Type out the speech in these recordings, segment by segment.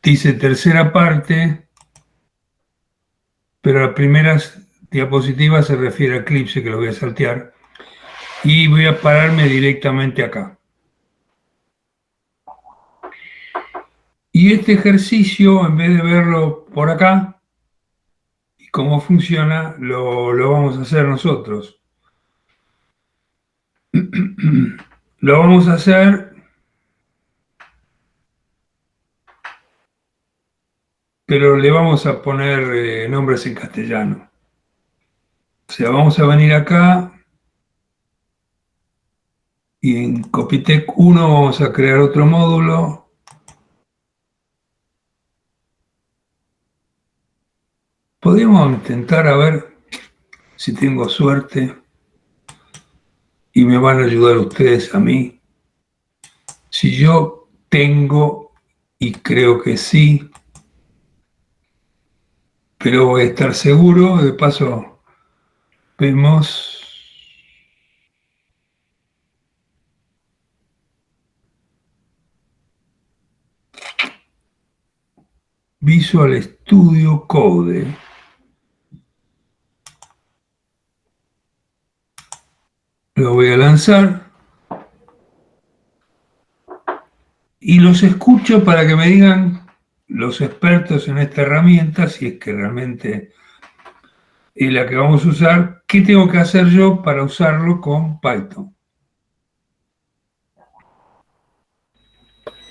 dice tercera parte, pero la primera diapositiva se refiere a Eclipse, que lo voy a saltear, y voy a pararme directamente acá. Y este ejercicio, en vez de verlo por acá, y cómo funciona, lo vamos a hacer nosotros. Lo vamos a hacer, pero le vamos a poner nombres en castellano. O sea, vamos a venir acá y en Copytech 1 vamos a crear otro módulo. Podríamos intentar a ver si tengo suerte y me van a ayudar ustedes a mí. Si yo tengo, y creo que sí, pero voy a estar seguro, de paso vemos. Visual Studio Code. Lo voy a lanzar y los escucho para que me digan los expertos en esta herramienta, si es que realmente es la que vamos a usar, qué tengo que hacer yo para usarlo con Python.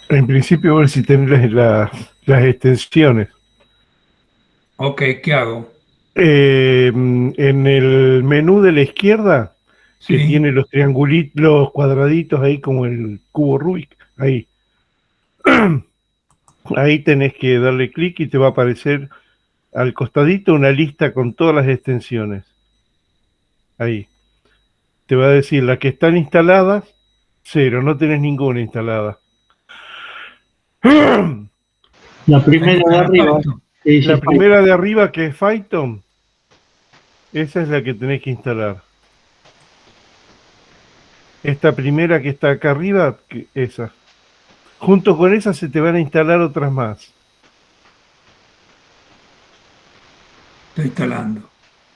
En principio, ver si tenés las extensiones. Ok, ¿qué hago? En el menú de la izquierda, que Sí, tiene los triangulitos, los cuadraditos ahí como el cubo Rubik, ahí. Ahí tenés que darle clic y te va a aparecer al costadito una lista con todas las extensiones. Ahí. Te va a decir las que están instaladas, 0, no tenés ninguna instalada. La primera ahí está de la arriba, Python. que dice La primera de arriba, que es Python, esa es la que tenés que instalar. Esta primera que está acá arriba, esa. Junto con esa se te van a instalar otras más. Está instalando.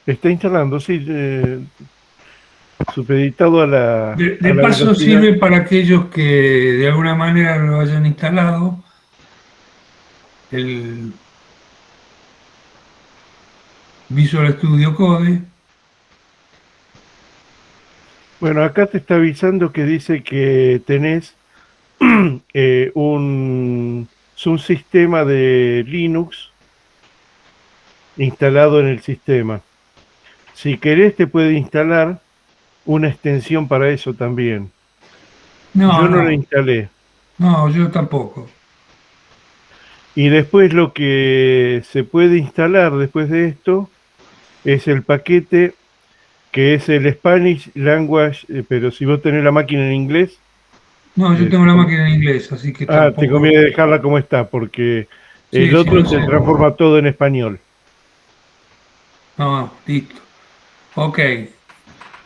Está instalando, sí, supeditado a De la paso velocidad. sirve para aquellos que de alguna manera lo hayan instalado, el Visual Studio Code. Bueno, acá te está avisando que dice que tenés un sistema de Linux instalado en el sistema. Si querés te puede instalar una extensión para eso también. Yo no la No, instalé. no, yo tampoco. Y después lo que se puede instalar después de esto es el paquete que es el Spanish Language, pero si vos tenés la máquina en inglés, No, yo tengo la máquina en inglés, así que te tampoco. conviene dejarla como está, porque el Sí, sí, otro lo te sé. transforma todo en español. No, listo. Ok.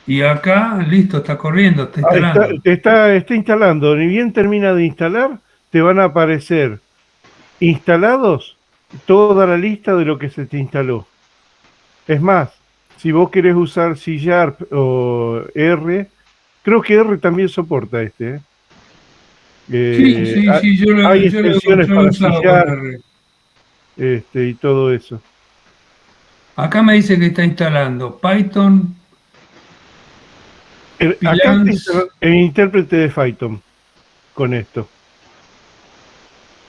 Y acá, listo, está corriendo, está Ahí está, instalando. está instalando. Ni bien termina de instalar, te van a aparecer instalados toda la lista de lo que se te instaló. Es más, si vos querés usar C Sharp o R, creo que R también soporta este. Sí, sí, sí, Hay yo extensiones lo he para C usado con Sharp R. y todo eso. Acá me dice que está instalando Python, Acá está Pilans, instalado el intérprete de Python con esto.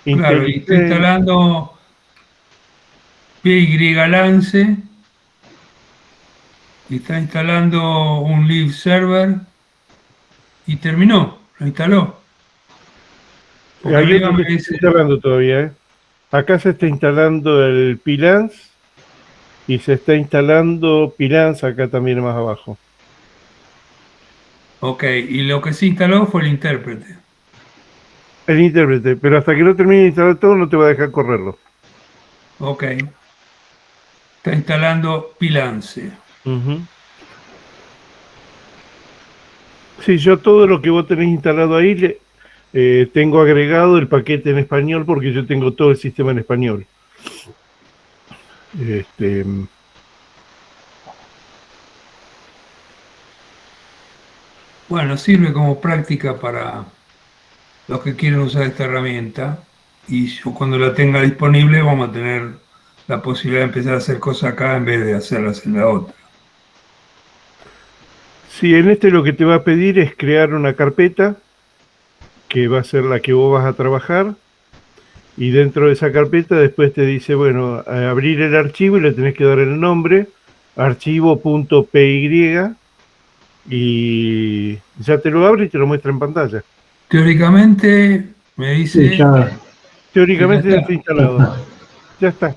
claro, y está IntelliSense. instalando PyLance, y está instalando un live server, y terminó, lo instaló. Porque Hay arriba otro que me se está dice, instalando todavía. Acá se está instalando el Pilance y se está instalando Pilance acá también más abajo. ok, y lo que se instaló fue el intérprete. El intérprete, pero hasta que no termine de instalar todo no te va a dejar correrlo. Ok, está instalando Pilance. Ujú. Sí, yo todo lo que vos tenés instalado ahí tengo agregado el paquete en español porque yo tengo todo el sistema en español. Bueno, sirve como práctica para los que quieren usar esta herramienta y yo cuando la tenga disponible vamos a tener la posibilidad de empezar a hacer cosas acá en vez de hacerlas en la otra. Sí, en este lo que te va a pedir es crear una carpeta que va a ser la que vos vas a trabajar y dentro de esa carpeta después te dice, bueno, abrir el archivo y le tenés que dar el nombre, archivo.py y ya te lo abre y te lo muestra en pantalla. Teóricamente me Sí, dice ya Teóricamente ya está instalado. está. Ya está.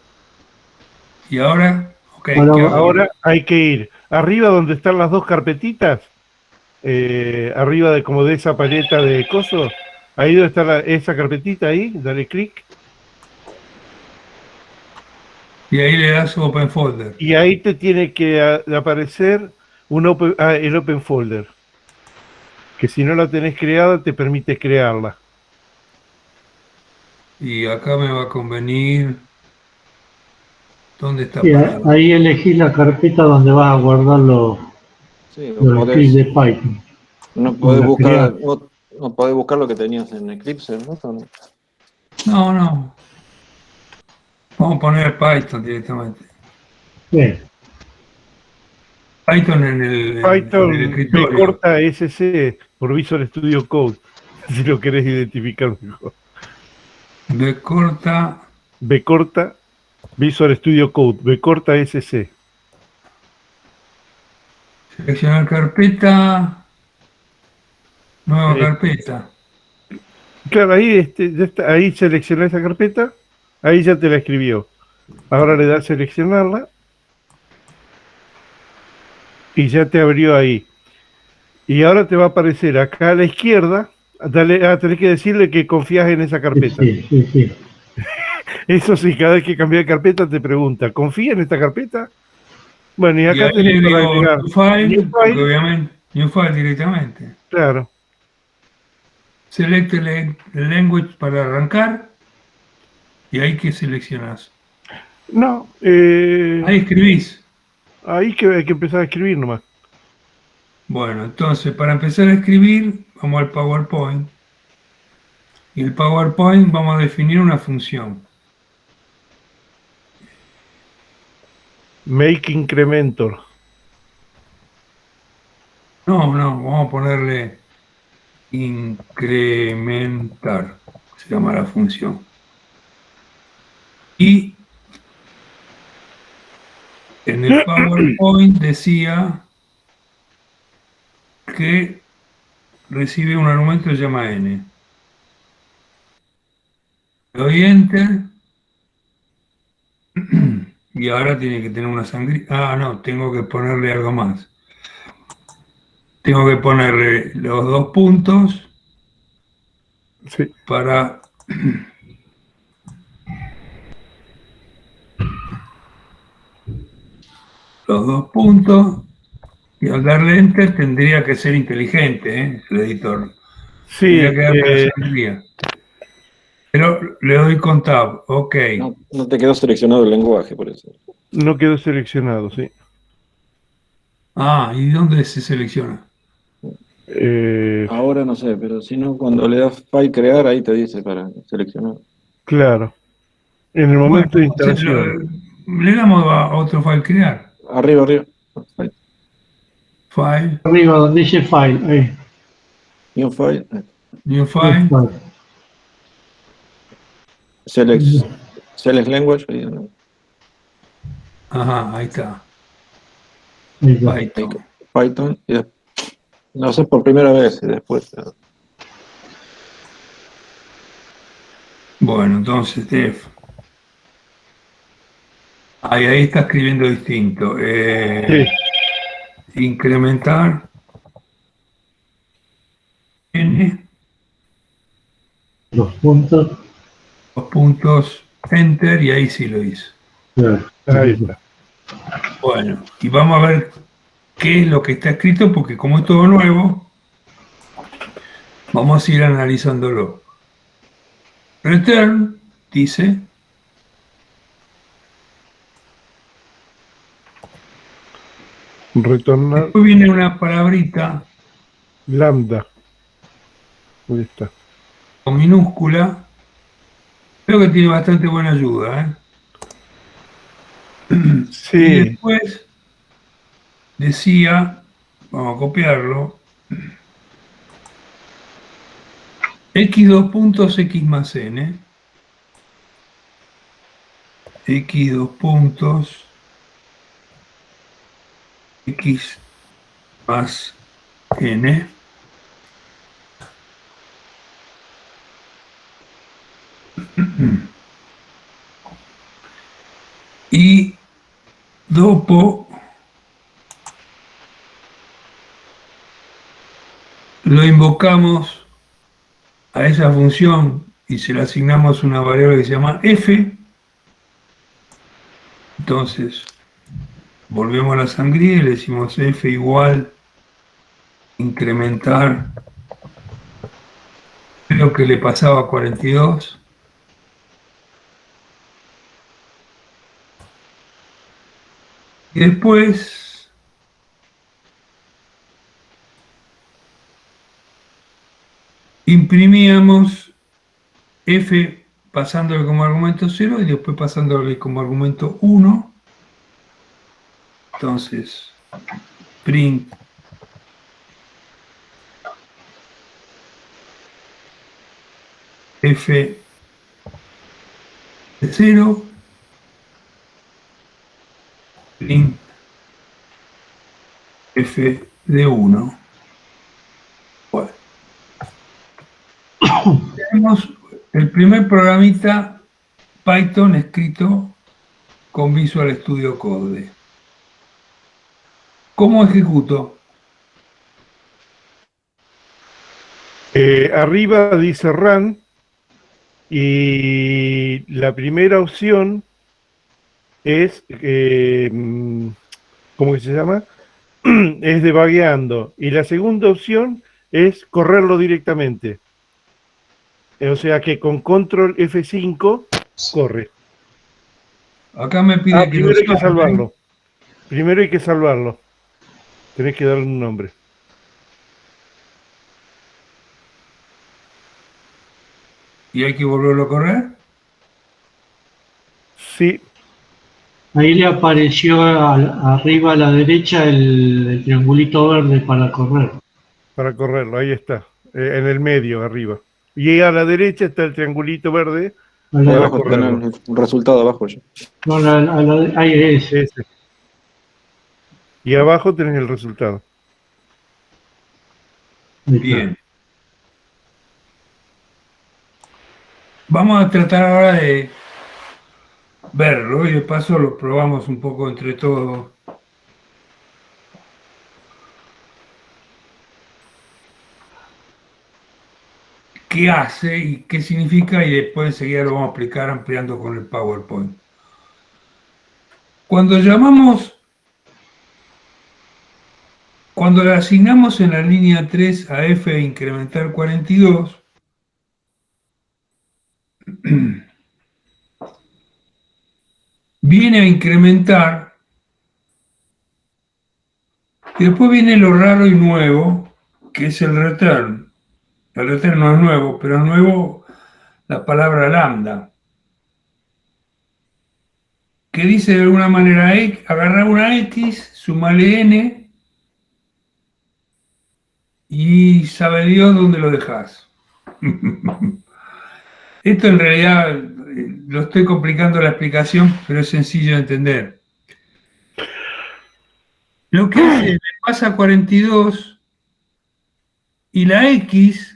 y ahora, ok, Ahora ¿qué hago? Ahora hay que ir arriba donde están las dos carpetitas, arriba de como de esa paleta de coso, ahí donde está esa carpetita ahí, dale clic Y ahí le das Open Folder. y ahí te tiene que aparecer el Open Folder, que si no la tenés creada te permite crearla. Y acá me va a convenir. ¿Dónde está Sí, parado? ahí elegís la carpeta donde vas a guardar Sí, los scripts de Python. no Con podés la buscar, creás. no podés buscar lo que tenías en Eclipse, ¿no? No, no. Vamos a poner Python directamente. Bien. Python en el Python B escritorio. corta SC por Visual Studio Code, si lo querés identificar mejor. B corta. B corta Visual Studio Code, B corta SC. Seleccionar carpeta. Nueva Eh, carpeta. claro, ahí, ya está, ahí selecciona esa carpeta, ahí ya te la escribió. Ahora le das a seleccionarla y ya te abrió ahí. Y ahora te va a aparecer acá a la izquierda, tenés que decirle que confías en esa carpeta. Sí. Eso sí, cada vez que cambia de carpeta te pregunta, ¿confía en esta carpeta? Bueno, y Y acá ahí le tenés para digo agregar New File, New porque File, obviamente New File directamente. claro. Select el language para arrancar. Y ahí que seleccionas. No, Ahí escribís. ahí que hay que empezar a escribir nomás. Bueno, entonces para empezar a escribir, vamos al PowerPoint. Y el PowerPoint vamos a definir una función. Make incrementor. No, vamos a ponerle incrementar, se llama la función. Y en el PowerPoint decía que recibe un argumento que se llama n. Le doy enter y ahora tiene que tener una sangre. Ah, no, tengo que ponerle algo más. Tengo que ponerle los dos puntos Sí. para los dos puntos y al darle enter tendría que ser inteligente, el editor. Sí, Tendría que darme la sangría. Pero le doy con tab, ok. No te quedó seleccionado el lenguaje, por eso. no quedó seleccionado, sí. Ah, ¿y dónde se selecciona? Ahora no sé, pero si no, cuando le das file crear, ahí te dice para seleccionar. Claro. En el momento de Entonces, instalación. le damos a otro file crear. Arriba. File, Arriba donde dice file. Ahí. New file. new file. Select language. Ahí, ¿no? Ajá, ahí está. Ahí está. Python. Python. Y lo haces por primera vez y después. Bueno, entonces, def. Ahí está escribiendo distinto. Sí. Incrementar. N. Los puntos. Los puntos. Enter y ahí sí lo hizo. Claro. Ahí está. Bueno, y vamos a ver qué es lo que está escrito, porque como es todo nuevo, Vamos a ir analizándolo. Return dice Retornar después viene una palabrita lambda. Ahí está. con minúscula. Creo que tiene bastante buena ayuda, Y Sí, después decía, vamos a copiarlo, x2 puntos x más n, x2 puntos x más n, y dopo lo invocamos a esa función y se le asignamos una variable que se llama f. Entonces volvemos a la sangría y le decimos f igual incrementar, creo que le pasaba a 42. Y después imprimíamos f pasándole como argumento 0 y después pasándole como argumento 1. Entonces, print f de 0, print f de 1. Bueno, tenemos el primer programita Python escrito con Visual Studio Code. ¿Cómo ejecuto? arriba dice run y la primera opción es, ¿cómo que se llama? Es debugueando. Y la segunda opción es correrlo directamente. O sea que con control F5 corre. Acá me pide que Primero hay que lo salve. salvarlo. Primero hay que salvarlo. Tenés que darle un nombre. ¿Y hay que volverlo a correr? Sí, Ahí le apareció arriba a la derecha el triangulito verde para correr. para correrlo. Ahí está. En el medio, arriba. Y a la derecha está el triangulito verde. A Ahí la- abajo correrlo. tenés el resultado abajo ya. no, ahí es. Ese. Y abajo tenés el resultado. Ahí está. Bien. Vamos a tratar ahora de verlo y de paso lo probamos un poco entre todos. ¿Qué hace y qué significa? Y después enseguida lo vamos a explicar ampliando con el PowerPoint. Cuando le asignamos en la línea 3 a f de incrementar 42, viene a incrementar y después viene lo raro y nuevo, que es el return. El return no es nuevo, pero es nuevo la palabra lambda, que dice de alguna manera agarrar una x, sumarle n y sabe Dios dónde lo dejas. Esto en realidad lo estoy complicando la explicación, pero es sencillo de entender. Lo que hace le pasa 42 y la x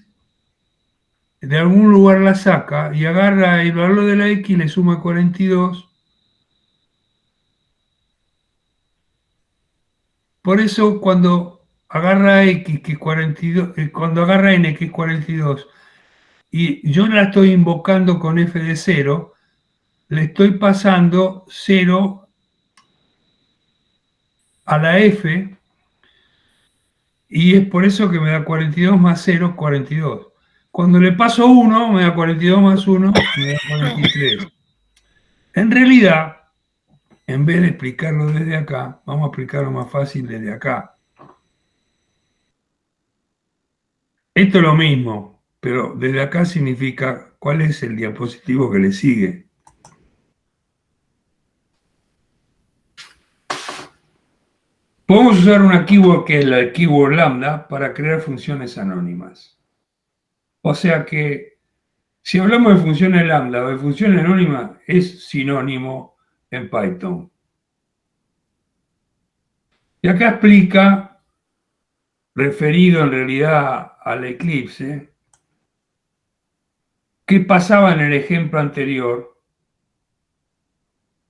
de algún lugar la saca y agarra el valor de la x y le suma 42. Por eso cuando agarra x, que es 42, cuando agarra n, que es 42, y yo la estoy invocando con f de 0, le estoy pasando 0 a la f, y es por eso que me da 42 más 0, 42. Cuando le paso 1, me da 42 más 1, me da 43. En realidad, en vez de explicarlo desde acá, vamos a explicarlo más fácil desde acá. Esto es lo mismo, pero desde acá significa cuál es el diapositivo que le sigue. Podemos usar una keyword que es la keyword lambda para crear funciones anónimas. O sea que si hablamos de funciones lambda o de funciones anónimas, es sinónimo en Python. Y acá explica, referido en realidad al eclipse, qué pasaba en el ejemplo anterior,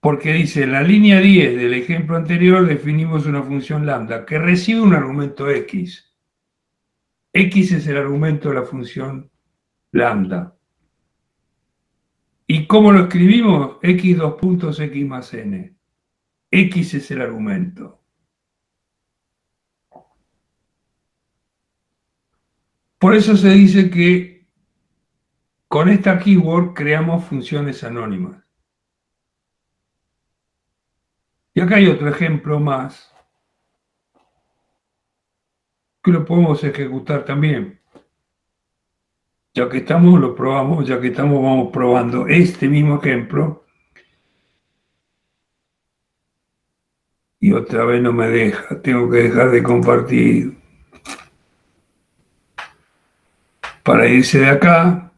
porque dice, en la línea 10 del ejemplo anterior definimos una función lambda que recibe un argumento x. X es el argumento de la función lambda. ¿Y cómo lo escribimos? X dos puntos X más N. X es el argumento. Por eso se dice que con esta keyword creamos funciones anónimas. Y acá hay otro ejemplo más que lo podemos ejecutar también. Ya que estamos, lo probamos, ya que estamos, vamos probando este mismo ejemplo. Y otra vez no me deja, tengo que dejar de compartir para irse de acá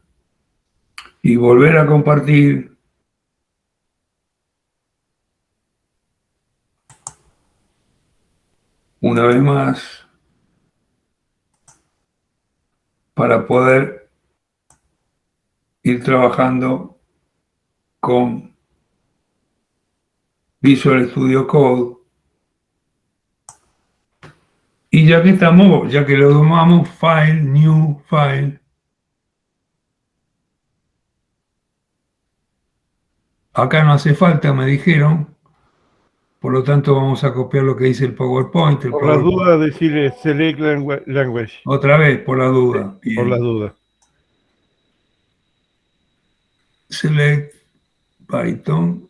y volver a compartir. Una vez más para poder ir trabajando con Visual Studio Code. Y ya que estamos, ya que lo tomamos, File, New File. Acá no hace falta, me dijeron. Por lo tanto, vamos a copiar lo que dice el PowerPoint. Por las dudas, decirle Select Language. Otra vez, por la duda. Sí, por las dudas. Select Python.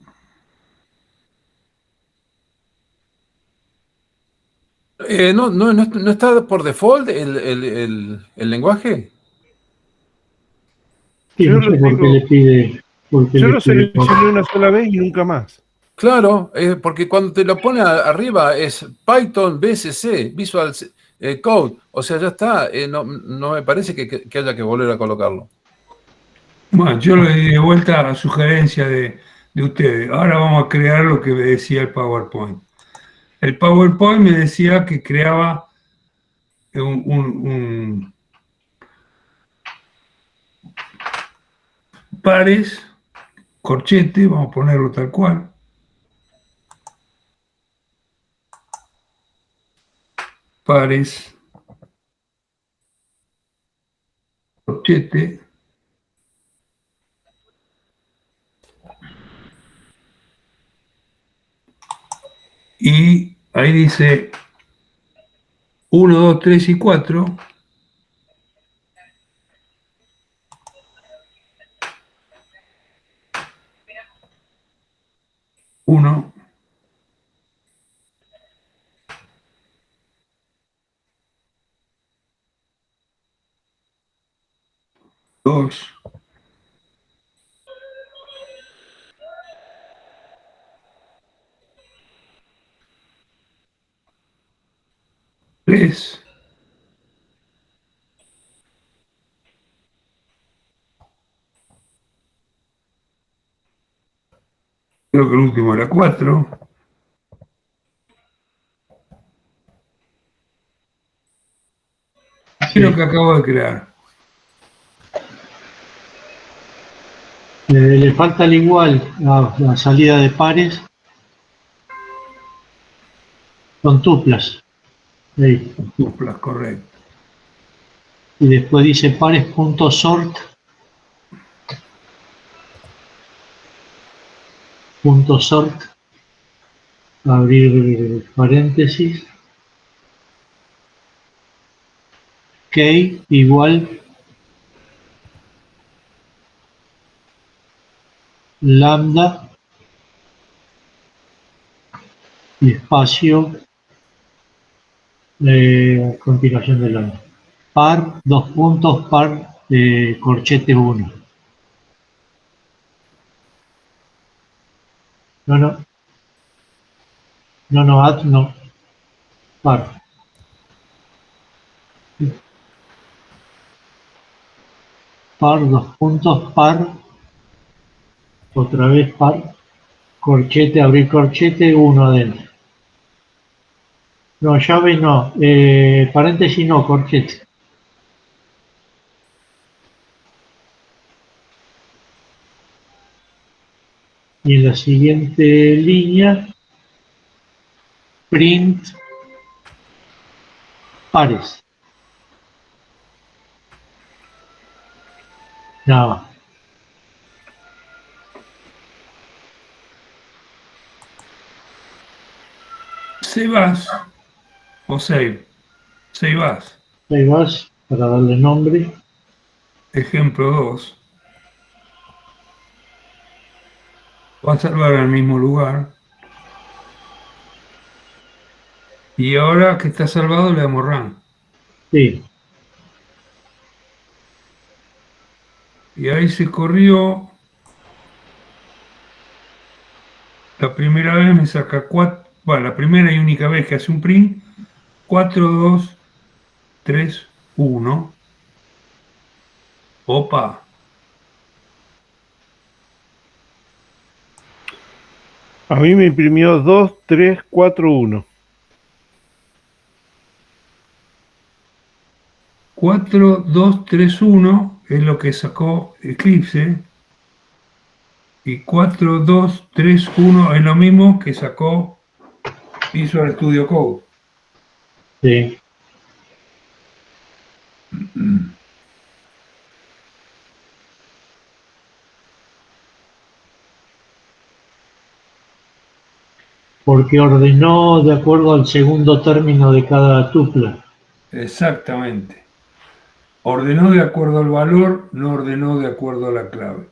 ¿No está por default el lenguaje? Sí, Yo no lo sé por qué tengo- le pide. Por qué Yo le lo pide por- seleccioné una sola vez y nunca más. Claro, porque cuando te lo pone arriba es Python BSC, Visual Code, o sea, ya está, no me parece que haya que volver a colocarlo. Bueno, yo le di de vuelta a sugerencia de ustedes. Ahora vamos a crear lo que me decía el PowerPoint. El PowerPoint me decía que creaba un pares, corchete, vamos a ponerlo tal cual. Pares, corchete. Y ahí dice 1, 2, 3 y 4. Uno, dos, tres, creo que el último era 4. Sí. Lo que acabo de crear. Le falta al igual la salida de pares con tuplas. Ahí. Tuplas, correcto. Y después dice pares.sort. .sort. Abrir paréntesis. Key igual lambda y espacio continuación de lambda. Par, dos puntos, par, corchete 1. No, add no. Par. Par, dos puntos, par. Otra vez par. Corchete, abrir corchete, 1 adentro. No, llave no. Paréntesis no, corchete. Y en la siguiente línea, print pares. Nada más. Save as o save. Save as. Ahí vas para darle nombre. Ejemplo 2. Va a salvar al mismo lugar. Y ahora que está salvado le damos run. Sí. Y ahí se corrió. La primera vez me saca 4. Bueno, la primera y única vez que hace un print. 4, 2, 3, 1. Opa. A mí me imprimió 2, 3, 4, 1. 4, 2, 3, 1 es lo que sacó Eclipse. Y 4, 2, 3, 1 es lo mismo que sacó Visual Studio Code. Sí. Porque ordenó de acuerdo al segundo término de cada tupla. Exactamente. Ordenó de acuerdo al valor, no ordenó de acuerdo a la clave.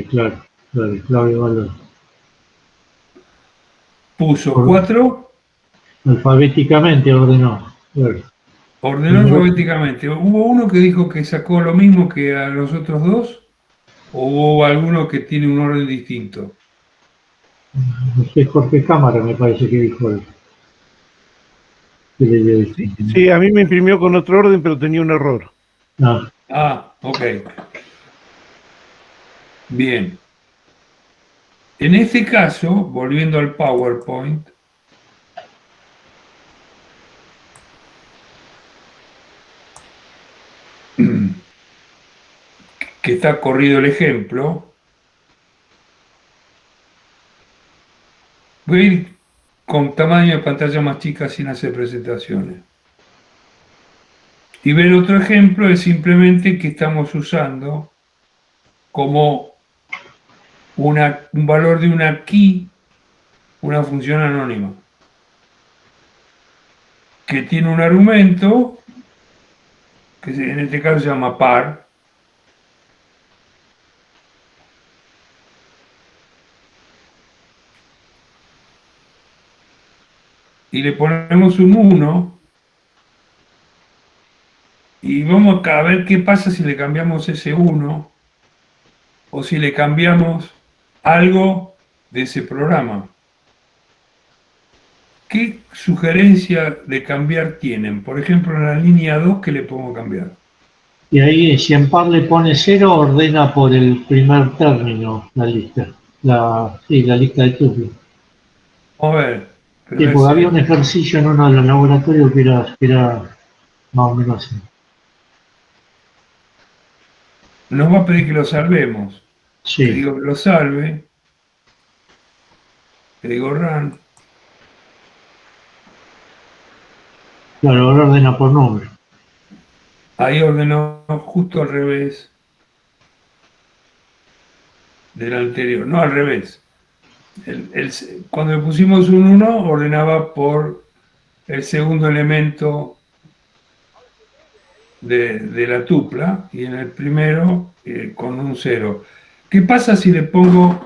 Claro, clave y valor. Puso 4, Alfabéticamente ordenó. Claro. ordenó alfabéticamente. ¿Hubo uno que dijo que sacó lo mismo que a los otros dos? ¿O hubo alguno que tiene un orden distinto? Jorge Cámara me parece que dijo él. Que le dio distinto. Sí, a mí me imprimió con otro orden, pero tenía un error. Ah, Ah, ok. Bien. En este caso, volviendo al PowerPoint, que está corrido el ejemplo, voy a ir con tamaño de pantalla más chica sin hacer presentaciones. Y ver otro ejemplo es simplemente que estamos usando como un valor de una key, una función anónima, que tiene un argumento, que en este caso se llama par, y le ponemos un 1, y vamos a ver qué pasa si le cambiamos ese 1, o si le cambiamos algo de ese programa. ¿Qué sugerencia de cambiar tienen? Por ejemplo, en la línea 2, ¿qué le podemos cambiar? y ahí si en par le pone 0, ordena por el primer término la lista. La lista de tuplas. Vamos a ver. Sí, porque había un ejercicio en uno de los laboratorios que era más o menos así. Nos va a pedir que lo salvemos. Le Sí, digo que lo salve. Le digo run. claro, ahora ordena por nombre. Ahí ordenó justo al revés del anterior. No al revés. Cuando le pusimos un 1, ordenaba por el segundo elemento de la tupla y en el primero con un 0. ¿Qué pasa si le pongo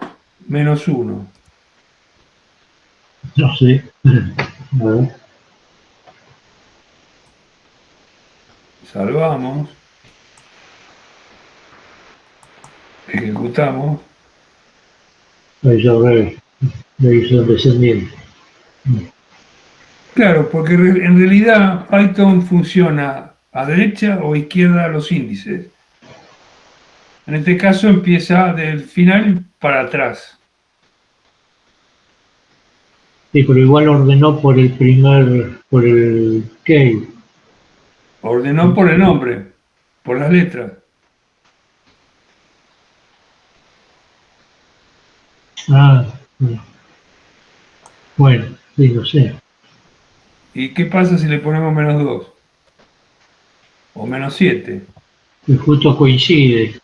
-1? No sé. A ver. Salvamos, ejecutamos. Ahí ya ve. Le hizo el descendiente. Claro, porque en realidad Python funciona a derecha o izquierda los índices. En este caso empieza del final para atrás. Sí, pero igual ordenó por el key. Ordenó por el nombre, por las letras. Ah, bueno, sí, lo sé. ¿Y qué pasa si le ponemos -2? O -7. Y justo coincide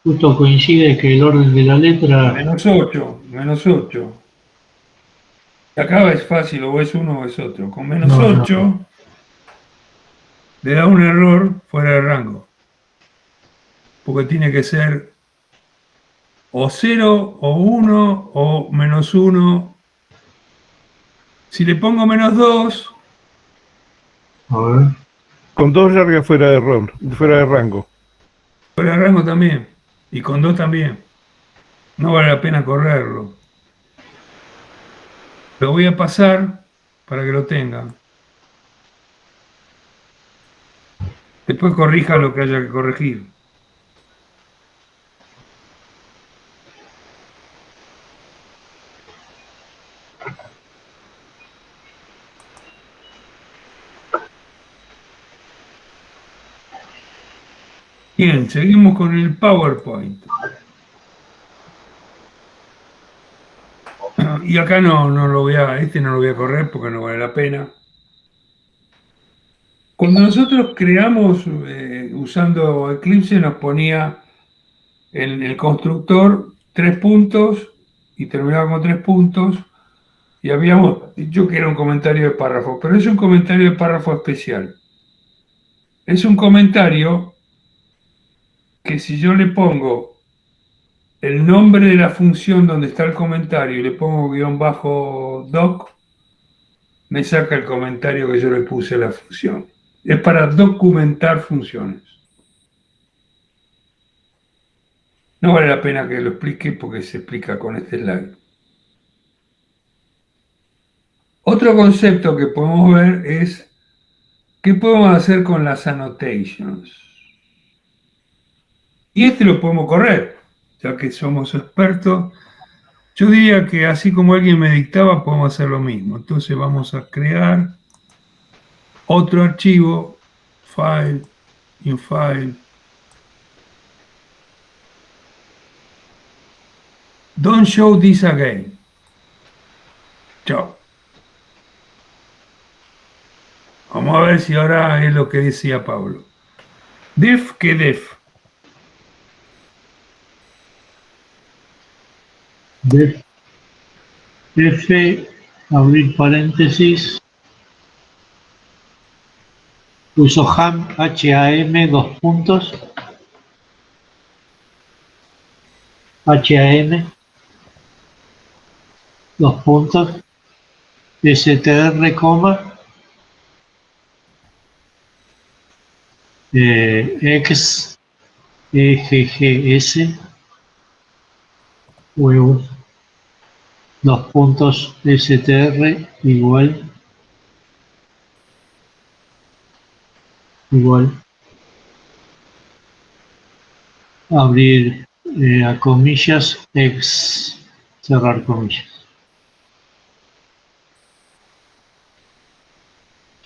que el orden de la letra. -8, -8. Acá es fácil, o es uno o es otro. Con No, no. -8 le da un error fuera de rango. Porque tiene que ser o 0 o 1 o -1. Si le pongo -2, A ver. Con 2 largas fuera de rango. fuera de rango también. Y con 2 también. No vale la pena correrlo. Lo voy a pasar para que lo tengan. Después corrija lo que haya que corregir. Bien, seguimos con el PowerPoint. Y acá no lo voy a, no lo voy a correr porque no vale la pena. Cuando nosotros creamos usando Eclipse nos ponía en el constructor 3 puntos y terminaba con 3 puntos y habíamos dicho que era un comentario de párrafo, pero es un comentario de párrafo especial. Es un comentario que si yo le pongo el nombre de la función donde está el comentario y le pongo --doc, me saca el comentario que yo le puse a la función. Es para documentar funciones. No vale la pena que lo explique porque se explica con este slide. Otro concepto que podemos ver es qué podemos hacer con las annotations. Y este lo podemos correr, ya que somos expertos. Yo diría que así como alguien me dictaba, podemos hacer lo mismo. Entonces vamos a crear otro archivo, file, new file. Don't show this again. Chao. Vamos a ver si ahora es lo que decía Pablo. Def, ¿qué def? Def, F, abrir paréntesis, puso ham, HAM, 2 puntos, HAM, 2 puntos, STR, coma, X, EGGS, huevos, 2 puntos, STR, igual, abrir a comillas, X, cerrar comillas.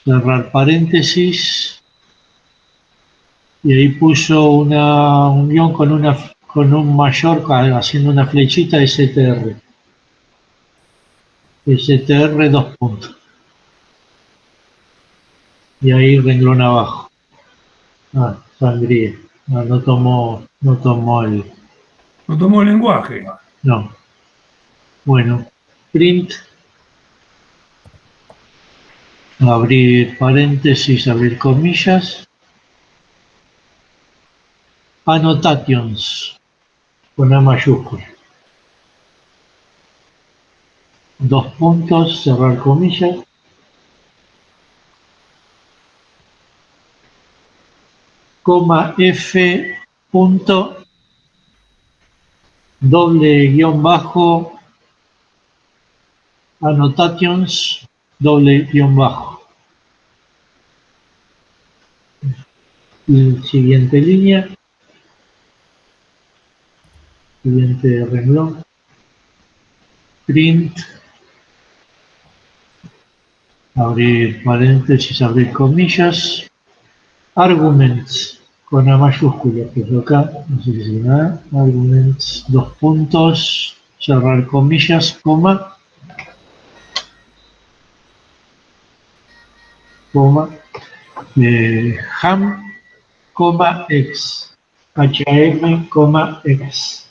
Cerrar paréntesis, y ahí puso un guión con un mayor haciendo una flechita STR. STR, 2 puntos. Y ahí renglón abajo. Sangría. No tomó el. No tomó el lenguaje. No. Bueno, print. Abrir paréntesis, abrir comillas. Annotations, con A mayúscula. 2 puntos, cerrar comillas. Coma F punto doble guión bajo annotations doble guión bajo. Siguiente línea. Siguiente renglón. Print. Abrir paréntesis, abrir comillas. Arguments con A mayúscula, que es acá, no sé si se ve nada. Arguments, 2 puntos, cerrar comillas, coma, ham, coma, x, ham, coma, x.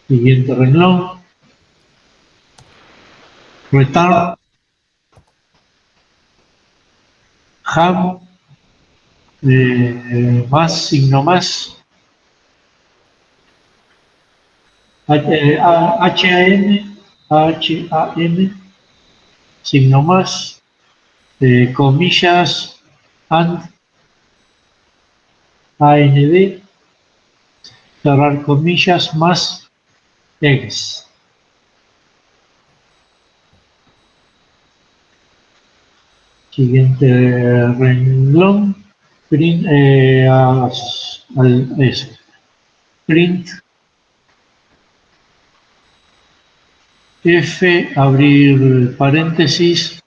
Siguiente renglón. Return. Ham. Más, signo más. HAM. Signo más. Comillas. And. AND. Cerrar comillas más. X. Siguiente renglón. Print, print F, abrir paréntesis,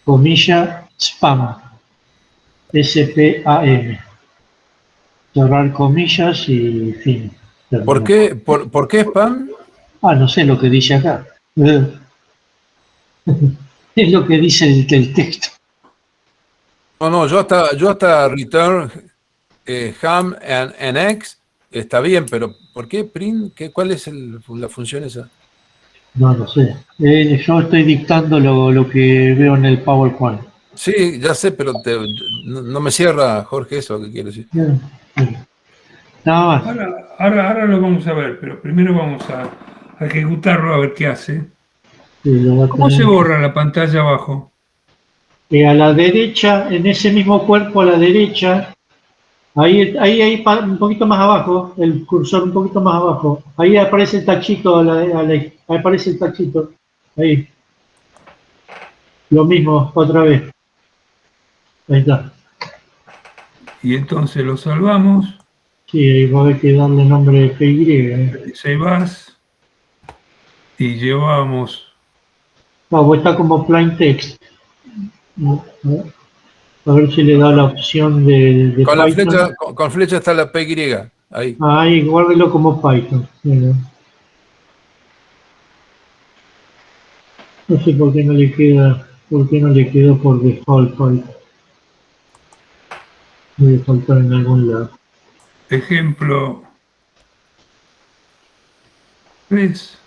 comilla, spam, SPAM. Cerrar comillas y fin. ¿Por qué spam? Ah, no sé lo que dice acá. Es lo que dice el texto. No, yo hasta return ham and x está bien, pero ¿por qué print? ¿Cuál es la función esa? No sé. Yo estoy dictando lo que veo en el PowerPoint. Sí, ya sé, pero no me cierra, Jorge, eso que quiero decir. Bien. Nada más. Ahora lo vamos a ver, pero primero vamos a ejecutarlo a ver qué hace. ¿Cómo se borra la pantalla abajo? A la derecha, en ese mismo cuerpo a la derecha, ahí un poquito más abajo, el cursor un poquito más abajo, ahí aparece el tachito, ahí aparece el tachito, ahí. Lo mismo, otra vez. Ahí está. Y entonces lo salvamos. Sí, ahí va a haber que darle nombre de PY. Save as. Y llevamos. No, está como plain text. A ver si le da la opción de Con la Python. flecha, con flecha está la PY, ahí. Ahí, guárdelo como Python. Bueno. No sé por qué no le quedó por default Python. Debe faltar en algún lado. Ejemplo 3.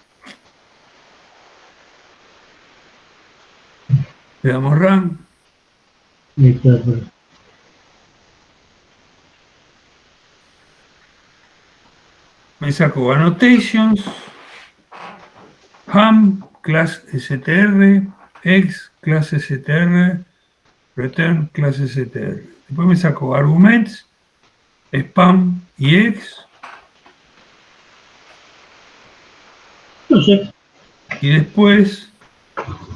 Le damos run. Ahí está. Me saco annotations, ham, class str, x, class str, return, class str. Después me saco arguments, spam y x. No sé. Y después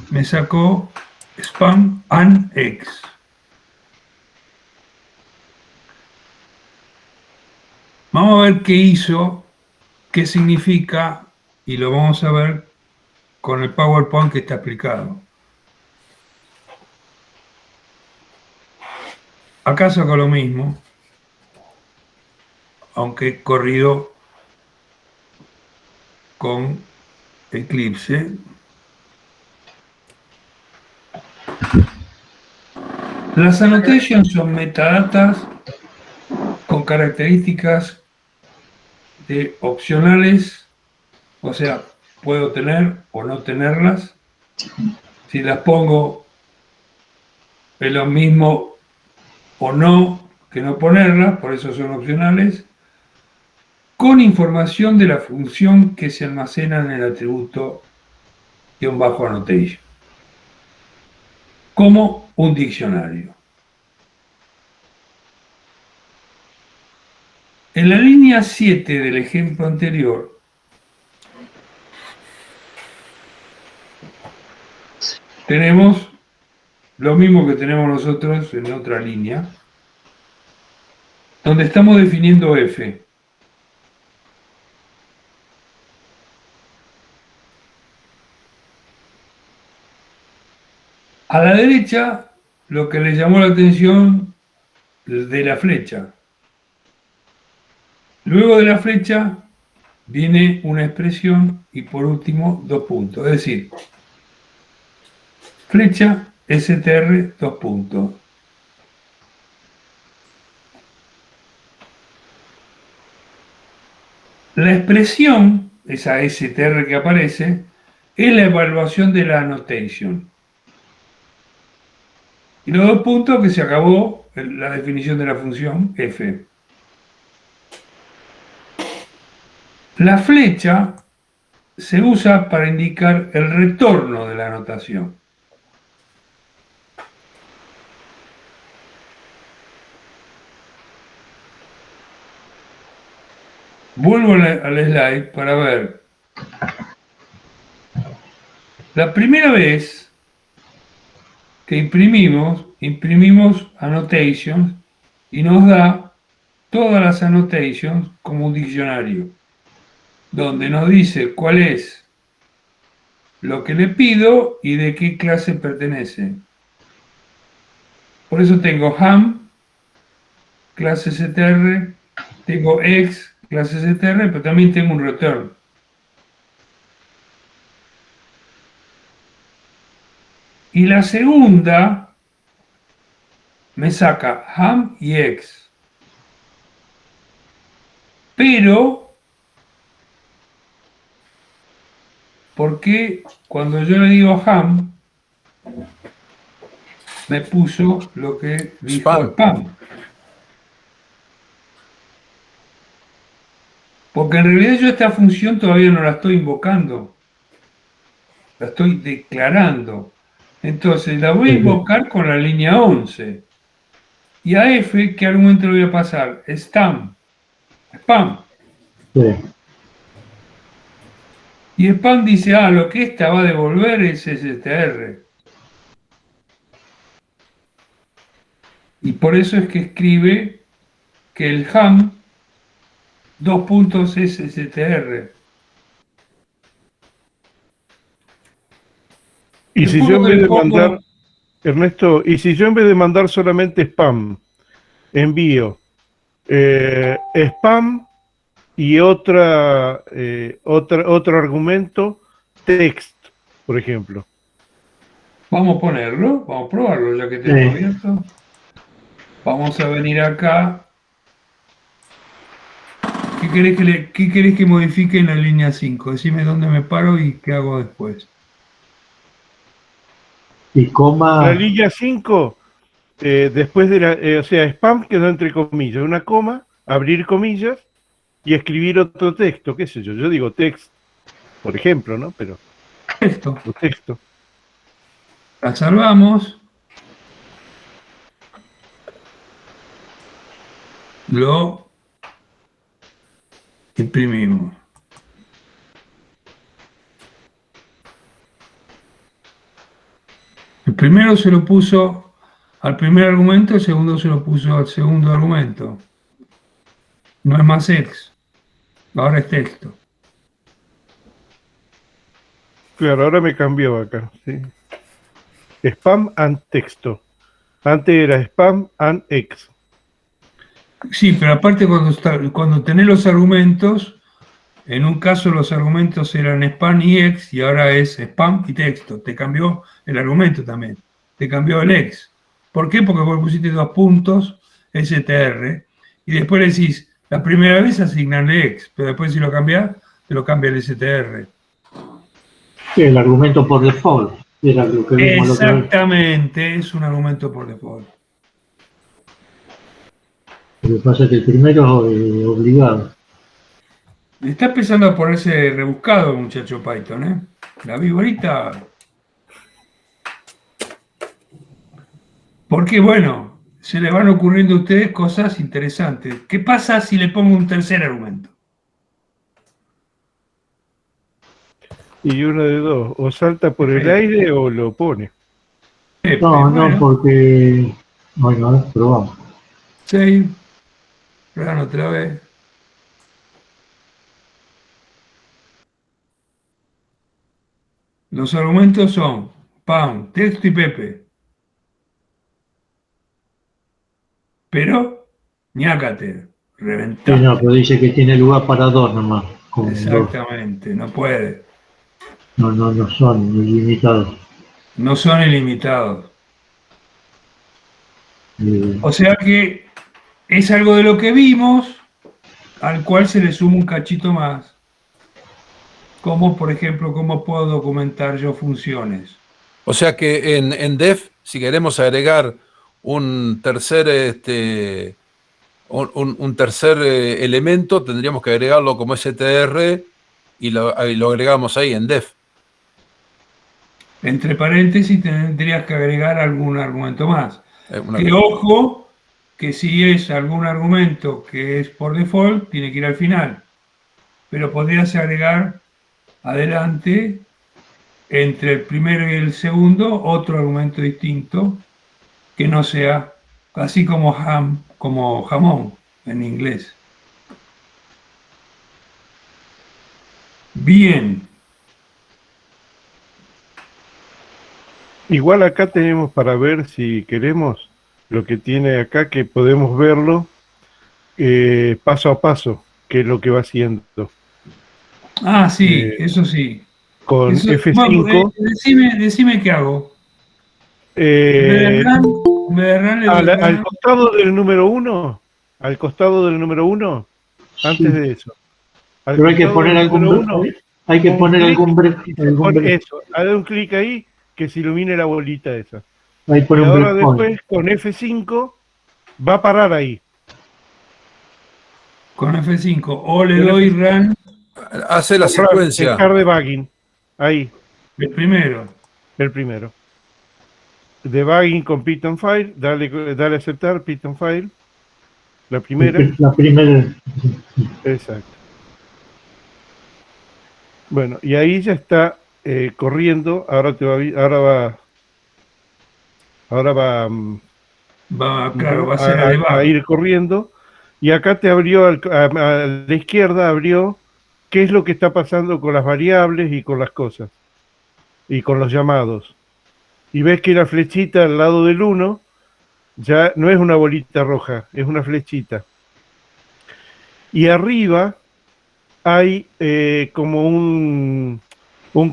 me sacó spam and x. Vamos a ver qué hizo, qué significa, y lo vamos a ver con el PowerPoint que está aplicado. Acá saco lo mismo, aunque corrido con Eclipse. Las annotations son metadatas con características de opcionales, o sea, puedo tener o no tenerlas. Si las pongo es lo mismo o no que no ponerlas, por eso son opcionales, con información de la función que se almacena en el atributo -annotation, como un diccionario. En la línea 7 del ejemplo anterior, tenemos lo mismo que tenemos nosotros en otra línea, donde estamos definiendo f. A la derecha, lo que le llamó la atención de la flecha. Luego de la flecha viene una expresión y por último 2 puntos. Es decir, flecha, str, 2 puntos. La expresión, esa str que aparece, es la evaluación de la annotation. Y los 2 puntos que se acabó la definición de la función f. La flecha se usa para indicar el retorno de la anotación. Vuelvo al slide para ver. La primera vez que imprimimos annotations y nos da todas las annotations como un diccionario, donde nos dice cuál es lo que le pido y de qué clase pertenece. Por eso tengo ham, clase str, tengo ex, clase str, pero también tengo un return. Y la segunda me saca ham y ex. Pero, ¿por qué cuando yo le digo ham, me puso lo que dijo spam? Porque en realidad yo esta función todavía no la estoy invocando. La estoy declarando. Entonces la voy a invocar con la línea 11. Y a f, ¿qué argumento le voy a pasar? Spam. Sí. Y spam dice, lo que esta va a devolver es str. Y por eso es que escribe que el ham, 2 puntos, es str. Y si yo en vez de mandar, Ernesto, y si yo en vez de mandar solamente spam, envío spam y otro argumento, text, por ejemplo. Vamos a ponerlo, vamos a probarlo ya que tengo abierto. Vamos a venir acá. ¿Qué querés que modifique en la línea 5? Decime dónde me paro y qué hago después. Y coma. La línea 5, después de la, o sea, spam quedó entre comillas, una coma, abrir comillas y escribir otro texto, qué sé yo. Yo digo text, por ejemplo, ¿no? Pero texto. La salvamos. Lo imprimimos. El primero se lo puso al primer argumento, el segundo se lo puso al segundo argumento. No es más ex, ahora es texto. Claro, ahora me cambió acá, sí. Spam and texto. Antes era spam and ex. Sí, pero aparte cuando tenés los argumentos, en un caso los argumentos eran spam y ex y ahora es spam y texto. Te cambió el argumento también. Te cambió el ex. ¿Por qué? Porque vos pusiste 2 puntos str y después le decís, la primera vez asignarle ex, pero después si lo cambiás, te lo cambia el str. Sí, el argumento por default. Era lo que vimos la otra vez. Exactamente, es un argumento por default. Lo que pasa es que el primero es obligado. Está empezando a ponerse rebuscado el muchacho Python, ¿eh? La vi ahorita. Porque, bueno, se le van ocurriendo a ustedes cosas interesantes. ¿Qué pasa si le pongo un tercer argumento? Y uno de dos, o salta por el aire o lo pone. No, no, Bueno, porque... Bueno, a ver, probamos. 6, run otra vez. Los argumentos son Pound, texto y Pepe. Pero, ñácate, Sí, reventá. no, pero dice que tiene lugar para dos nomás. Con dos. Exactamente, no puede. No, no, no son ilimitados. No son ilimitados. Eh, O sea que es algo de lo que vimos, al cual se le suma un cachito más. Como, por ejemplo, cómo puedo documentar yo funciones. O sea que en def, si queremos agregar un tercer, un tercer elemento, tendríamos que agregarlo como str y lo agregamos ahí en def. Entre paréntesis tendrías que agregar algún argumento más. Una Que cosa. ojo, que si es algún argumento que es por default, tiene que ir al final. Pero podrías agregar adelante, entre el primero y el segundo, otro argumento distinto que no sea, así como como jamón en inglés. Bien, Igual acá tenemos para ver si queremos lo que tiene acá, que podemos verlo paso a paso, que es lo que va haciendo. sí, Eh, eso sí. con Eso, bueno, F5, decime qué hago. eh, En vez de run le doy al run. costado del número 1, al costado del número 1, antes sí, de eso, al pero hay que costado poner del número 1, hay que un poner clic y se algún pone break. eso, haz un clic ahí que se ilumine la bolita esa. Ahí Y pone un ahora breakpoint. después con F5 va a parar ahí. Con F5. O le Con doy F5. run Hace la secuencia. Start debugging. Ahí, el primero. el primero. Debugging con Python File, dale a aceptar Python File. La primera. La primera. Exacto. Bueno, y ahí ya está corriendo. Ahora va Claro, va a ser a a debug. ir corriendo. Y acá te abrió, a la izquierda abrió qué es lo que está pasando con las variables y con las cosas. Y con los llamados. Y ves que la flechita al lado del 1 ya no es una bolita roja, es una flechita. Y arriba hay como un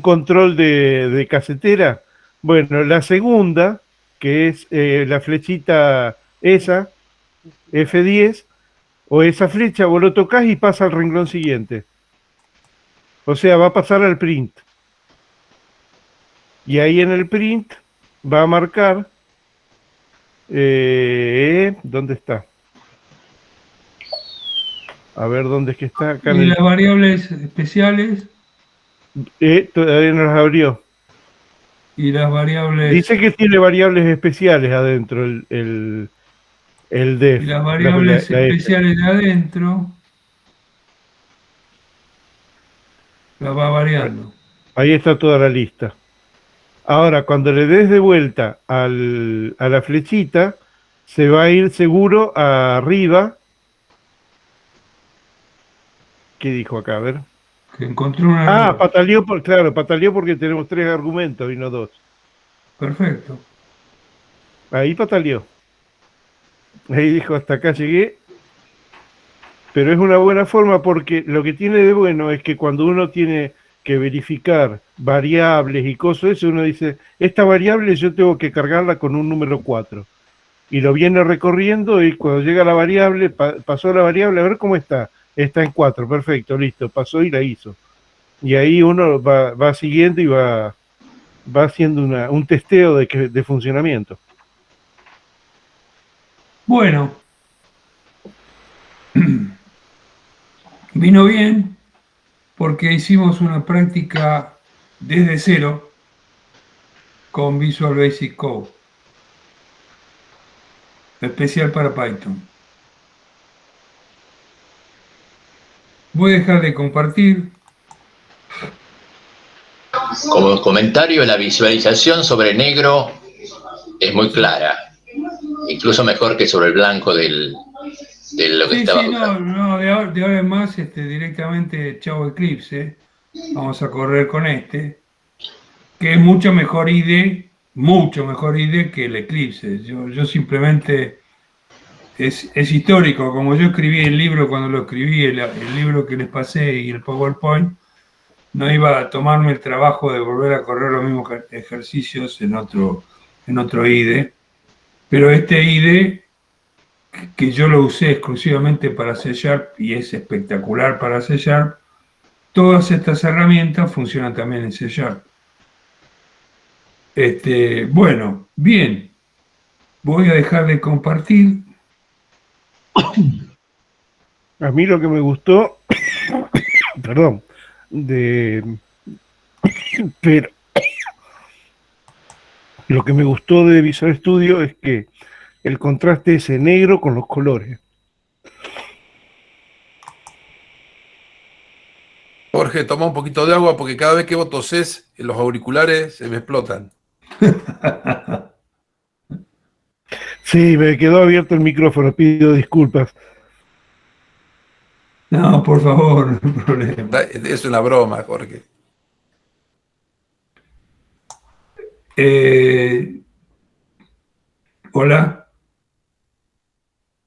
control de casetera. Bueno, la segunda, que es la flechita esa, F10, o esa flecha, vos lo tocas y pasa al renglón siguiente. O sea, va a pasar al print. Y ahí en el print va a marcar, ¿dónde está? A ver dónde es que está. Acá Y las variables especiales todavía no las abrió. y las variables Dice que tiene variables especiales adentro el y def, las variables la F. especiales de adentro las va Bueno, variando. ahí está toda la lista. Ahora, cuando le des de vuelta a la flechita, se va a ir seguro arriba. ¿Qué dijo acá? A ver. Que encontré un Ah, error. pataleó, claro, pataleó porque tenemos 3 argumentos y no 2. Perfecto. Ahí pataleó. Ahí dijo, hasta acá llegué. Pero es una buena forma porque lo que tiene de bueno es que cuando uno tiene que verificar variables y cosas, eso uno dice, esta variable yo tengo que cargarla con un número 4. Y lo viene recorriendo y cuando llega la variable, pasó la variable, a ver cómo está. Está en 4, perfecto, listo, pasó y la hizo. Y ahí uno va siguiendo y va va haciendo un testeo de funcionamiento. Bueno, vino bien porque hicimos una práctica desde cero con Visual Basic Code, especial para Python. Voy a dejar de compartir. Como comentario, la visualización sobre negro es muy clara, incluso mejor que sobre el blanco de lo que Sí, estaba sí, usando. no, de ahora en más directamente chavo Eclipse. Vamos a correr con este, que es mucho mejor IDE que el Eclipse. Yo simplemente, es histórico, como yo escribí el libro cuando lo escribí, el libro que les pasé y el PowerPoint, no iba a tomarme el trabajo de volver a correr los mismos ejercicios en otro IDE, pero este IDE, que yo lo usé exclusivamente para C# y es espectacular para C#, todas estas herramientas funcionan también en C#. Bueno, bien, voy a dejar de compartir. A mí lo que me gustó, perdón, pero lo que me gustó de Visual Studio es que el contraste es en negro con los colores. Jorge, toma un poquito de agua porque cada vez que vos tosés, los auriculares se me explotan. Sí, me quedó abierto el micrófono, pido disculpas. No, por favor, no hay problema. Es una broma, Jorge. Hola.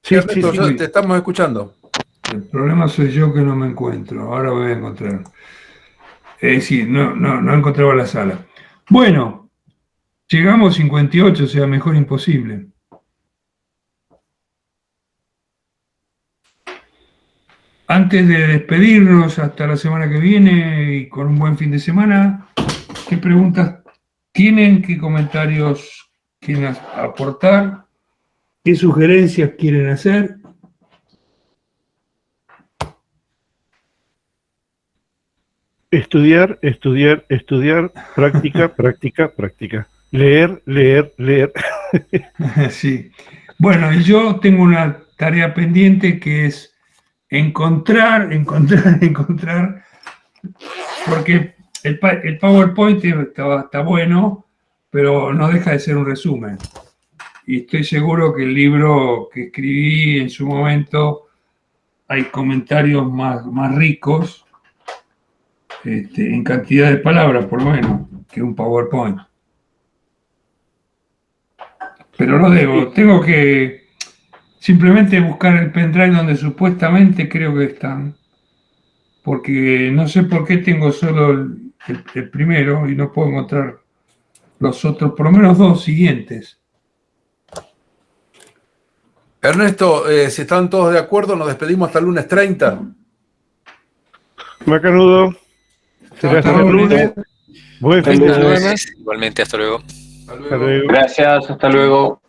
Sí, Ernesto, sí. te estamos escuchando. El problema soy yo que no me encuentro. Ahora voy a encontrar. Sí, no encontraba la sala. Bueno, llegamos 58, o sea, mejor imposible. Antes de despedirnos hasta la semana que viene y con un buen fin de semana, ¿qué preguntas tienen? ¿Qué comentarios quieren aportar? ¿Qué sugerencias quieren hacer? Estudiar, estudiar, estudiar, práctica, práctica, práctica. Leer, leer, leer. Sí. Bueno, y yo tengo una tarea pendiente que es encontrar, porque el PowerPoint está bueno, pero no deja de ser un resumen. Y estoy seguro que el libro que escribí en su momento hay comentarios más ricos, en cantidad de palabras, por lo menos, que un PowerPoint. Pero no debo, tengo que simplemente buscar el pendrive donde supuestamente creo que están, porque no sé por qué tengo solo el primero y no puedo encontrar los otros, por lo menos dos siguientes. Ernesto, si están todos de acuerdo, nos despedimos hasta el lunes 30. Macanudo. Será hasta el lunes. Buen fin de semana. Igualmente, hasta luego. Hasta Hasta luego. luego. Gracias, hasta luego.